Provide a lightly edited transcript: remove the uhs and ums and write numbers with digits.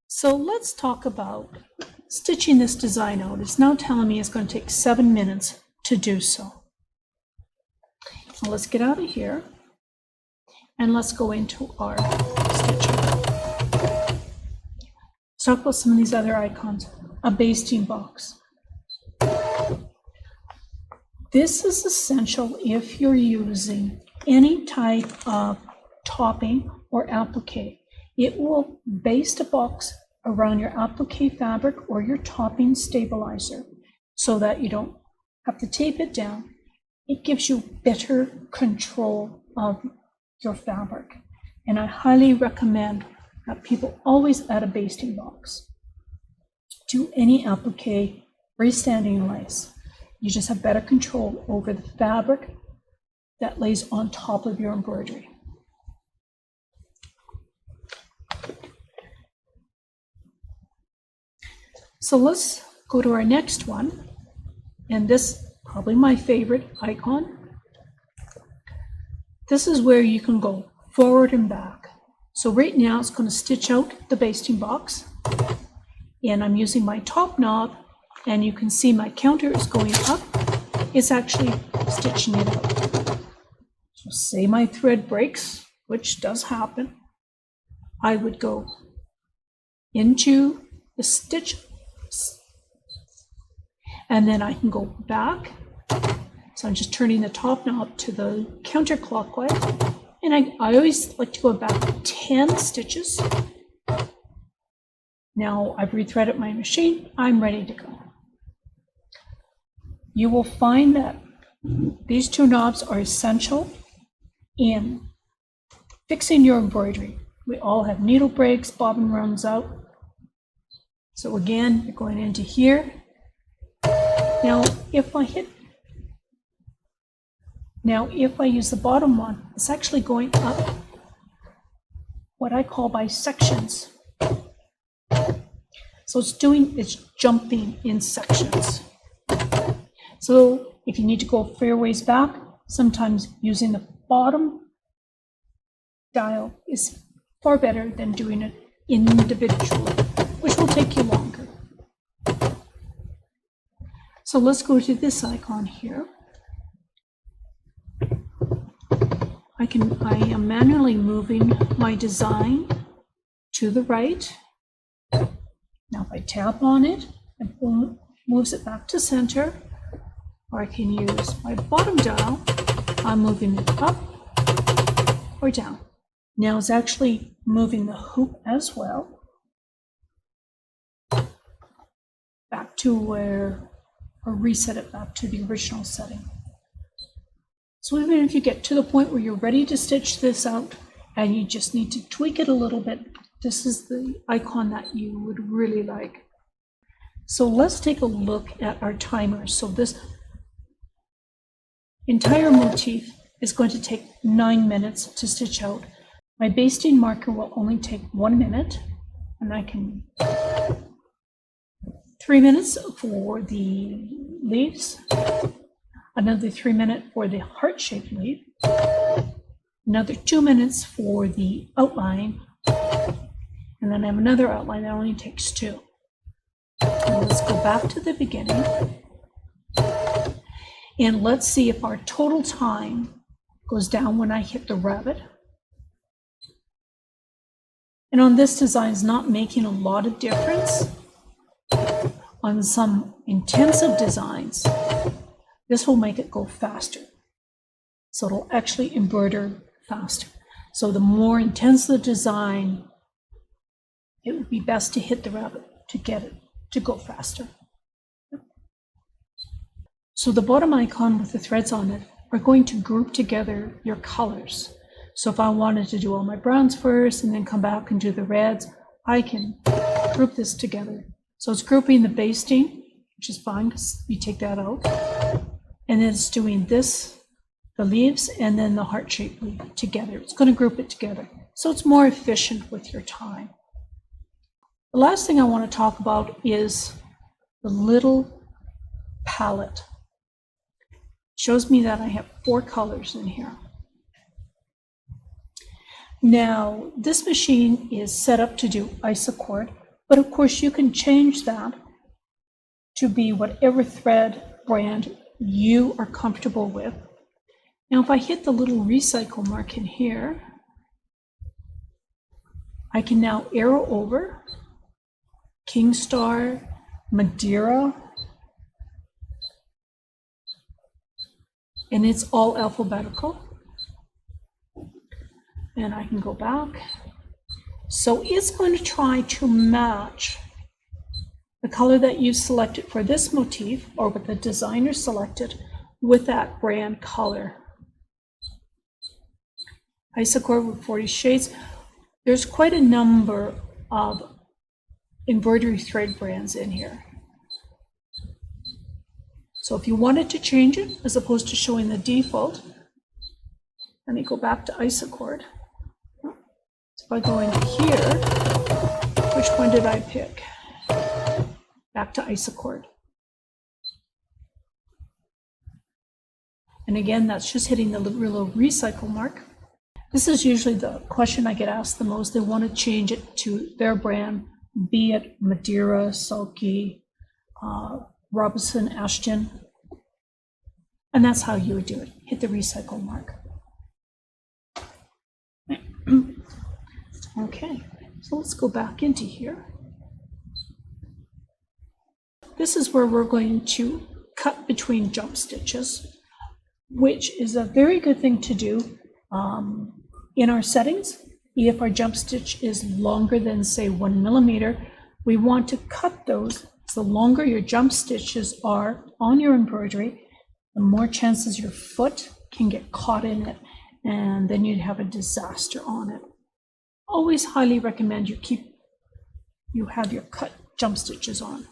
So let's talk about stitching this design out. It's now telling me it's going to take 7 minutes to do so. Now let's get out of here and let's go into our stitching. Let's talk about some of these other icons. A basting box. This is essential if you're using any type of topping or applique. It will baste a box around your applique fabric or your topping stabilizer so that you don't have to tape it down. It gives you better control of your fabric. And I highly recommend that people always add a basting box to any applique freestanding lace. You just have better control over the fabric that lays on top of your embroidery. So let's go to our next one, and this probably my favorite icon. This is where you can go forward and back. So right now it's going to stitch out the basting box, and I'm using my top knob, and you can see my counter is going up. It's actually stitching it out. So say my thread breaks, which does happen, I would go into the stitch, and then I can go back. So I'm just turning the top knob to the counterclockwise, and I always like to go back 10 stitches. Now I've rethreaded my machine, I'm ready to go. You will find that these two knobs are essential in fixing your embroidery. We all have needle breaks, bobbin runs out. So again, you're going into here. Now if I use the bottom one, it's actually going up what I call by sections. So it's jumping in sections. So if you need to go fair ways back, sometimes using the bottom dial is far better than doing it individually, which will take you longer. So let's go to this icon here. I am manually moving my design to the right. Now if I tap on it, it moves it back to center, or I can use my bottom dial. I'm moving it up or down. Now it's actually moving the hoop as well back to where, or reset it back to the original setting. So even if you get to the point where you're ready to stitch this out and you just need to tweak it a little bit, this is the icon that you would really like. So let's take a look at our timer. So this entire motif is going to take 9 minutes to stitch out. My basting marker will only take 1 minute, and I can 3 minutes for the leaves, another 3 minutes for the heart-shaped leaf, another 2 minutes for the outline, and then I have another outline that only takes 2. Now let's go back to the beginning, and let's see if our total time goes down when I hit the rabbit. And on this design, it's not making a lot of difference. On some intensive designs, this will make it go faster. So it'll actually embroider faster. So the more intense the design, it would be best to hit the rabbit to get it to go faster. So the bottom icon with the threads on it are going to group together your colors. So if I wanted to do all my browns first and then come back and do the reds, I can group this together. So it's grouping the basting, which is fine because you take that out. And then it's doing this, the leaves, and then the heart-shaped leaf together. It's going to group it together. So it's more efficient with your time. The last thing I want to talk about is the little palette. It shows me that I have 4 colors in here. Now, this machine is set up to do isocord, But of course you can change that to be whatever thread brand you are comfortable with. Now if I hit the little recycle mark in here, I can now arrow over King Star, Madeira, and it's all alphabetical. And I can go back. So it's going to try to match the color that you selected for this motif, or what the designer selected, with that brand color. Isocord with 40 shades. There's quite a number of embroidery thread brands in here. So if you wanted to change it, as opposed to showing the default, let me go back to Isocord. So if I go into here, which one did I pick? Back to Isocord. And again, that's just hitting the little recycle mark. This is usually the question I get asked the most. They want to change it to their brand, be it Madeira, Sulky, Robinson, Ashton. And that's how you would do it. Hit the recycle mark. Okay, so let's go back into here. This is where we're going to cut between jump stitches, which is a very good thing to do in our settings. If our jump stitch is longer than, say, 1 millimeter, we want to cut those. So the longer your jump stitches are on your embroidery, the more chances your foot can get caught in it, and then you'd have a disaster on it. Always highly recommend you have your cut jump stitches on.